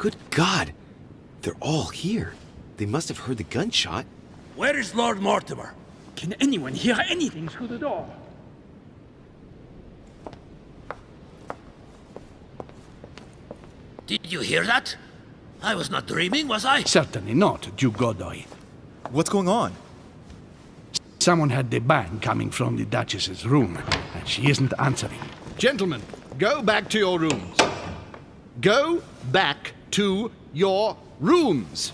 Good God! They're all here. They must have heard the gunshot. Where is Lord Mortimer? Can anyone hear anything through the door? Did you hear that? I was not dreaming, was I? Certainly not, Duke Godoy. What's going on? Someone had the bang coming from the Duchess's room, and she isn't answering. Gentlemen, go back to your rooms. Go back to your rooms.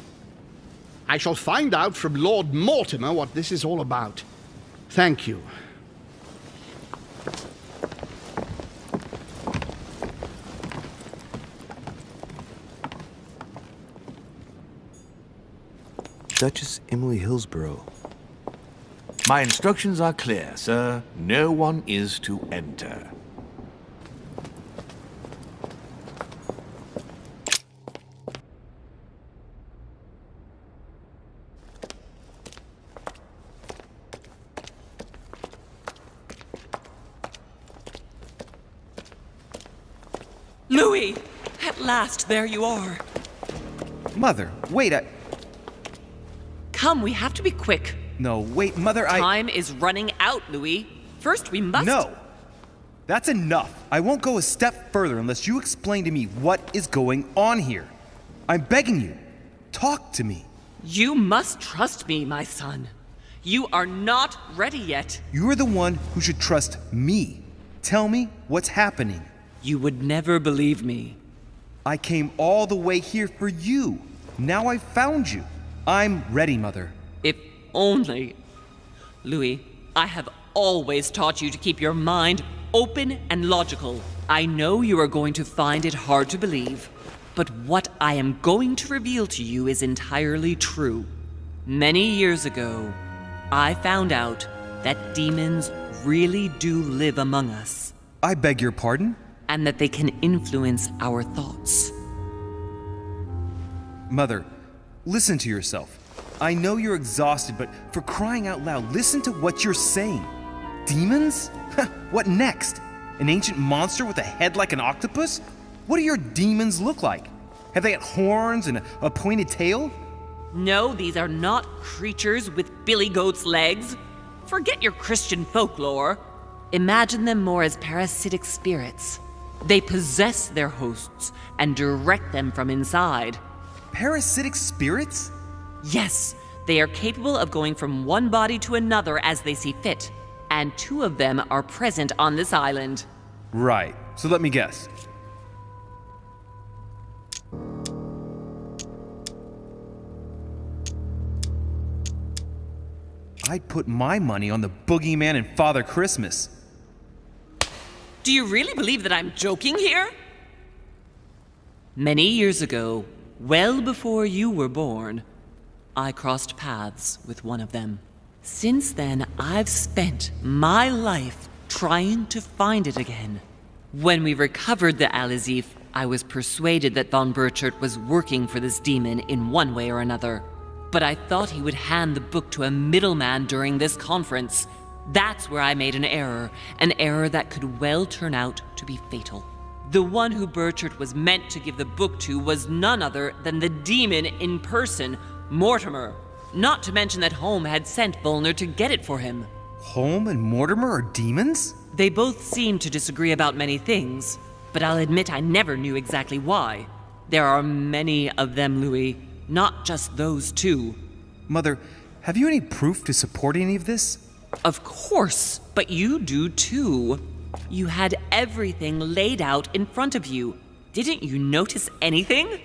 I shall find out from Lord Mortimer what this is all about. Thank you. Duchess Emily Hillsborough. My instructions are clear, sir. No one is to enter. Louis! At last, there you are. Mother, wait, Come, we have to be quick. No, wait, Mother, Time is running out, Louis. First, we must... No! That's enough. I won't go a step further unless you explain to me what is going on here. I'm begging you. Talk to me. You must trust me, my son. You are not ready yet. You're the one who should trust me. Tell me what's happening. You would never believe me. I came all the way here for you. Now I've found you. I'm ready, Mother. If only... Louis, I have always taught you to keep your mind open and logical. I know you are going to find it hard to believe, but what I am going to reveal to you is entirely true. Many years ago, I found out that demons really do live among us. I beg your pardon? And that they can influence our thoughts. Mother, listen to yourself. I know you're exhausted, but for crying out loud, listen to what you're saying. Demons? What next? An ancient monster with a head like an octopus? What do your demons look like? Have they got horns and a pointed tail? No, these are not creatures with billy goat's legs. Forget your Christian folklore. Imagine them more as parasitic spirits. They possess their hosts and direct them from inside. Parasitic spirits? Yes, they are capable of going from one body to another as they see fit, and 2 of them are present on this island. Right, so let me guess. I'd put my money on the boogeyman and Father Christmas. Do you really believe that I'm joking here? Many years ago, well before you were born, I crossed paths with one of them. Since then, I've spent my life trying to find it again. When we recovered the Alizif, I was persuaded that von Burchard was working for this demon in one way or another. But I thought he would hand the book to a middleman during this conference. That's where I made an error that could well turn out to be fatal. The one who Burchard was meant to give the book to was none other than the demon in person, Mortimer. Not to mention that Holm had sent Volner to get it for him. Holm and Mortimer are demons? They both seem to disagree about many things, but I'll admit I never knew exactly why. There are many of them, Louis, not just those 2. Mother, have you any proof to support any of this? Of course, but you do too. You had everything laid out in front of you. Didn't you notice anything?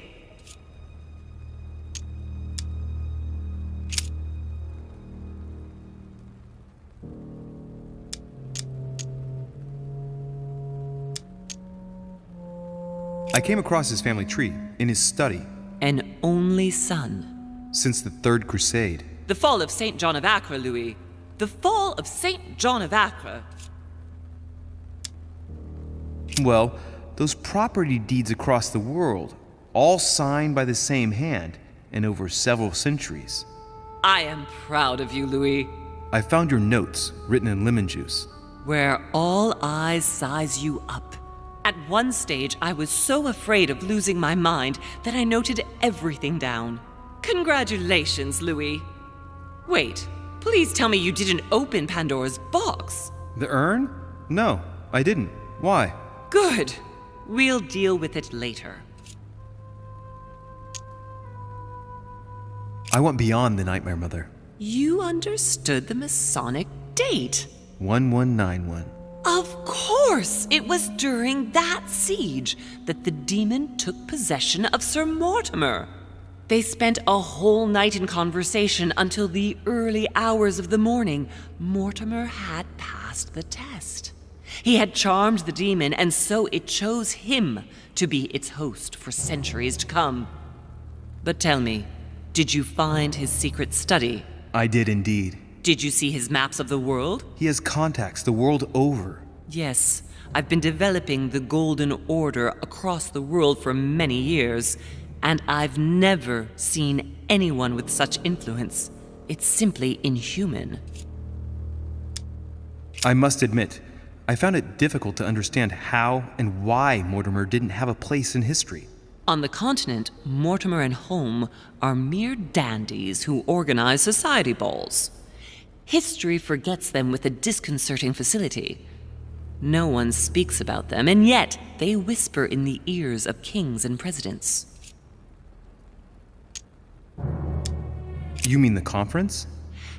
I came across his family tree in his study. An only son. Since the Third Crusade. The fall of St. John of Acre, Louis. The fall of St. John of Acre. Well, those property deeds across the world, all signed by the same hand and over several centuries. I am proud of you, Louis. I found your notes written in lemon juice. Where all eyes size you up, At one stage, I was so afraid of losing my mind that I noted everything down. Congratulations, Louis. Wait, please tell me you didn't open Pandora's box. The urn? No, I didn't. Why? Good. We'll deal with it later. I went beyond the Nightmare Mother. You understood the Masonic date. 1191. Of course! It was during that siege that the demon took possession of Sir Mortimer. They spent a whole night in conversation until the early hours of the morning. Mortimer had passed the test. He had charmed the demon, and so it chose him to be its host for centuries to come. But tell me, did you find his secret study? I did indeed. Did you see his maps of the world? He has contacts the world over. Yes, I've been developing the Golden Order across the world for many years, and I've never seen anyone with such influence. It's simply inhuman. I must admit, I found it difficult to understand how and why Mortimer didn't have a place in history. On the continent, Mortimer and Home are mere dandies who organize society balls. History forgets them with a disconcerting facility. No one speaks about them, and yet they whisper in the ears of kings and presidents. You mean the conference?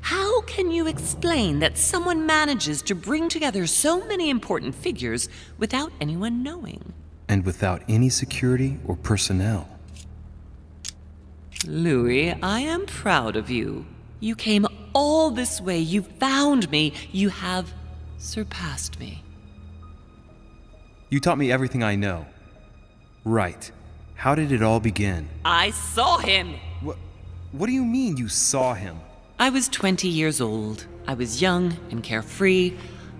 How can you explain that someone manages to bring together so many important figures without anyone knowing? And without any security or personnel. Louis, I am proud of you. You came all this way. You found me. You have surpassed me. You taught me everything I know. Right. How did it all begin? I saw him! What do you mean you saw him? I was 20 years old. I was young and carefree.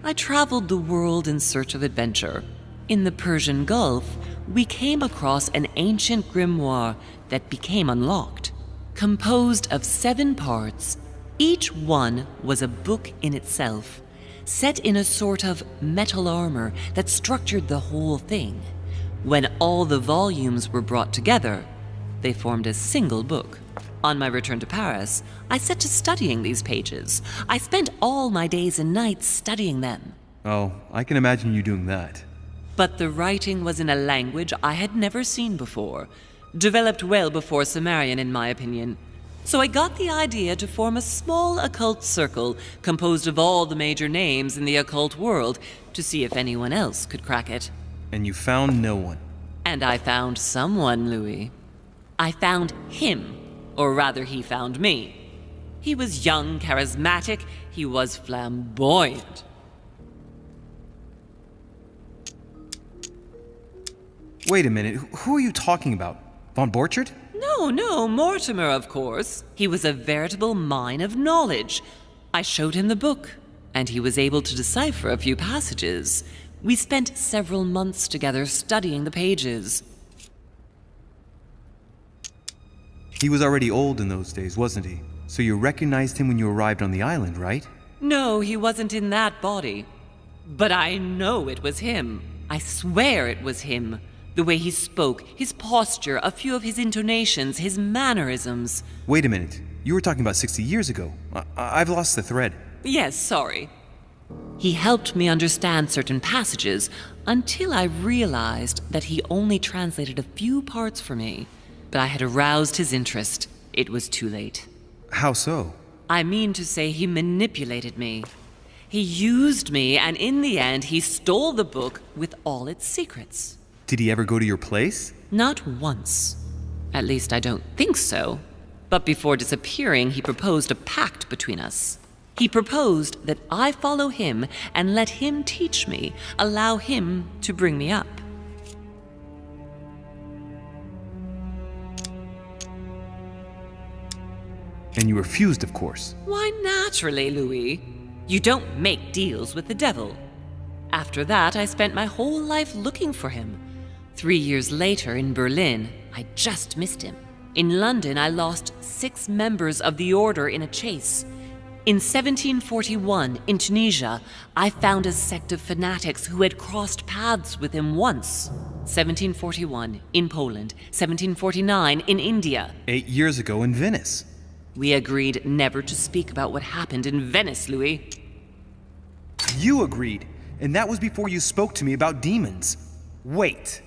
I traveled the world in search of adventure. In the Persian Gulf, we came across an ancient grimoire that became unlocked. Composed of 7 parts, each one was a book in itself, set in a sort of metal armor that structured the whole thing. When all the volumes were brought together, they formed a single book. On my return to Paris, I set to studying these pages. I spent all my days and nights studying them. Oh, I can imagine you doing that. But the writing was in a language I had never seen before, developed well before Sumerian, in my opinion. So I got the idea to form a small occult circle composed of all the major names in the occult world to see if anyone else could crack it. And you found no one. And I found someone, Louis. I found him, or rather he found me. He was young, charismatic, he was flamboyant. Wait a minute, who are you talking about? Von Borchardt? No, Mortimer, of course. He was a veritable mine of knowledge. I showed him the book, and he was able to decipher a few passages. We spent several months together studying the pages. He was already old in those days, wasn't he? So you recognized him when you arrived on the island, right? No, he wasn't in that body. But I know it was him. I swear it was him. The way he spoke, his posture, a few of his intonations, his mannerisms. Wait a minute. You were talking about 60 years ago. I've lost the thread. Yes, sorry. He helped me understand certain passages until I realized that he only translated a few parts for me. But I had aroused his interest. It was too late. How so? I mean to say he manipulated me. He used me, and in the end, he stole the book with all its secrets. Did he ever go to your place? Not once. At least I don't think so. But before disappearing, he proposed a pact between us. He proposed that I follow him and let him teach me, allow him to bring me up. And you refused, of course. Why, naturally, Louis. You don't make deals with the devil. After that, I spent my whole life looking for him. 3 years later, in Berlin, I just missed him. In London, I lost 6 members of the Order in a chase. In 1741, in Tunisia, I found a sect of fanatics who had crossed paths with him once. 1741, in Poland. 1749, in India. 8 years ago in Venice. We agreed never to speak about what happened in Venice, Louis. You agreed, and that was before you spoke to me about demons. Wait,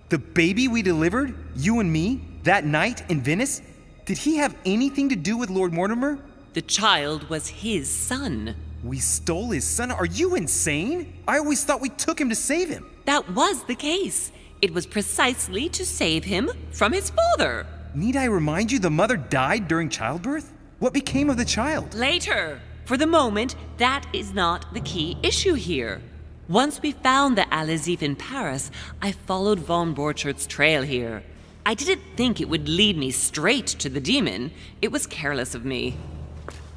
the baby we delivered, you and me, that night in Venice, did he have anything to do with Lord Mortimer? The child was his son. We stole his son? Are you insane? I always thought we took him to save him. That was the case. It was precisely to save him from his father. Need I remind you the mother died during childbirth? What became of the child? Later. For the moment, that is not the key issue here. Once we found the Al-Azif in Paris, I followed von Borchart's trail here. I didn't think it would lead me straight to the demon. It was careless of me.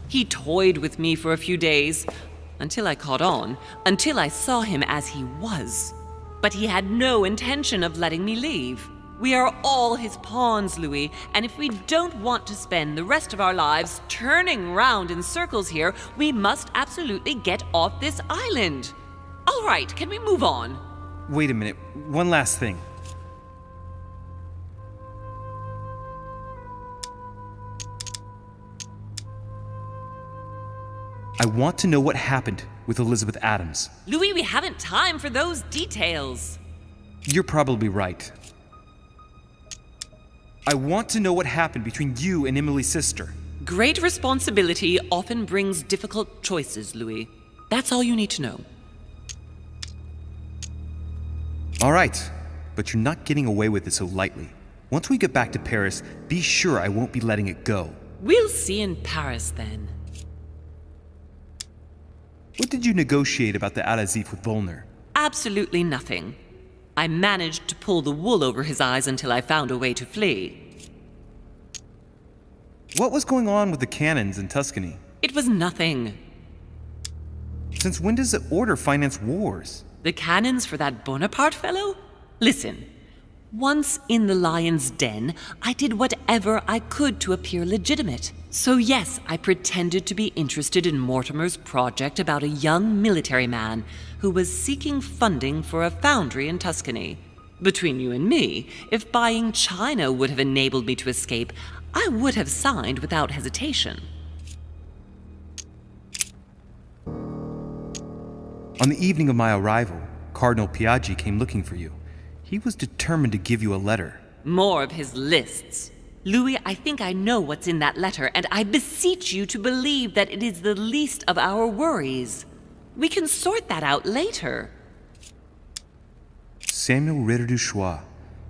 He toyed with me for a few days, until I caught on, until I saw him as he was. But he had no intention of letting me leave. We are all his pawns, Louis, and if we don't want to spend the rest of our lives turning round in circles here, we must absolutely get off this island. All right, can we move on? Wait a minute, one last thing. I want to know what happened with Elizabeth Adams. Louis, we haven't time for those details. You're probably right. I want to know what happened between you and Emily's sister. Great responsibility often brings difficult choices, Louis. That's all you need to know. All right, but you're not getting away with it so lightly. Once we get back to Paris, be sure I won't be letting it go. We'll see in Paris then. What did you negotiate about the Al-Azif with Volner? Absolutely nothing. I managed to pull the wool over his eyes until I found a way to flee. What was going on with the cannons in Tuscany? It was nothing. Since when does the Order finance wars? The cannons for that Bonaparte fellow? Listen, once in the lion's den, I did whatever I could to appear legitimate. So yes, I pretended to be interested in Mortimer's project about a young military man who was seeking funding for a foundry in Tuscany. Between you and me, if buying China would have enabled me to escape, I would have signed without hesitation. On the evening of my arrival, Cardinal Piaggi came looking for you. He was determined to give you a letter. More of his lists. Louis, I think I know what's in that letter, and I beseech you to believe that it is the least of our worries. We can sort that out later. Samuel Ritter du Choix,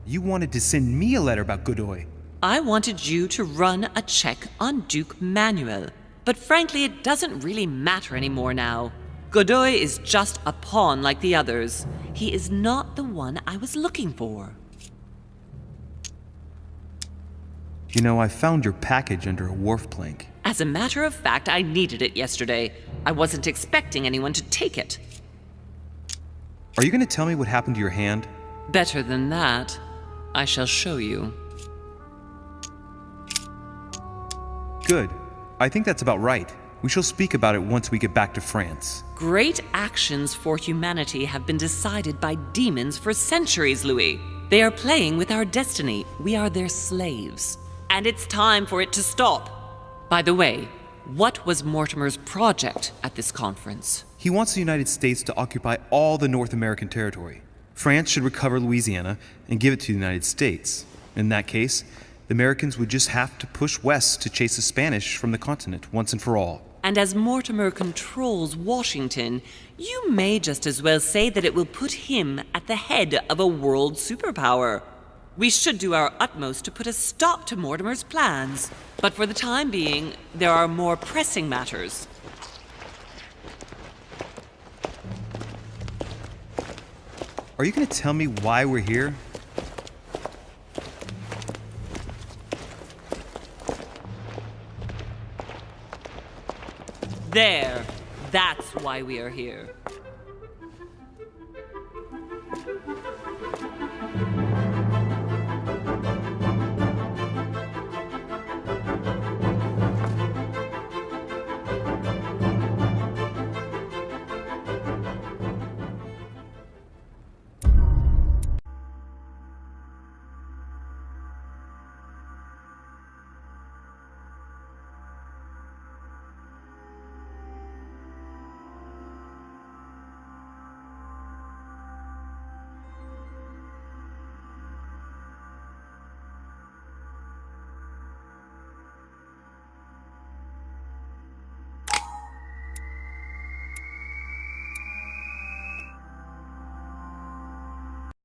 you wanted to send me a letter about Godoy. I wanted you to run a check on Duke Manuel. But frankly, it doesn't really matter anymore now. Godoy is just a pawn like the others. He is not the one I was looking for. You know, I found your package under a wharf plank. As a matter of fact, I needed it yesterday. I wasn't expecting anyone to take it. Are you going to tell me what happened to your hand? Better than that, I shall show you. Good. I think that's about right. We shall speak about it once we get back to France. Great actions for humanity have been decided by demons for centuries, Louis. They are playing with our destiny. We are their slaves. And it's time for it to stop. By the way, what was Mortimer's project at this conference? He wants the United States to occupy all the North American territory. France should recover Louisiana and give it to the United States. In that case, the Americans would just have to push west to chase the Spanish from the continent once and for all. And as Mortimer controls Washington, you may just as well say that it will put him at the head of a world superpower. We should do our utmost to put a stop to Mortimer's plans. But for the time being, there are more pressing matters. Are you going to tell me why we're here? There. That's why we are here.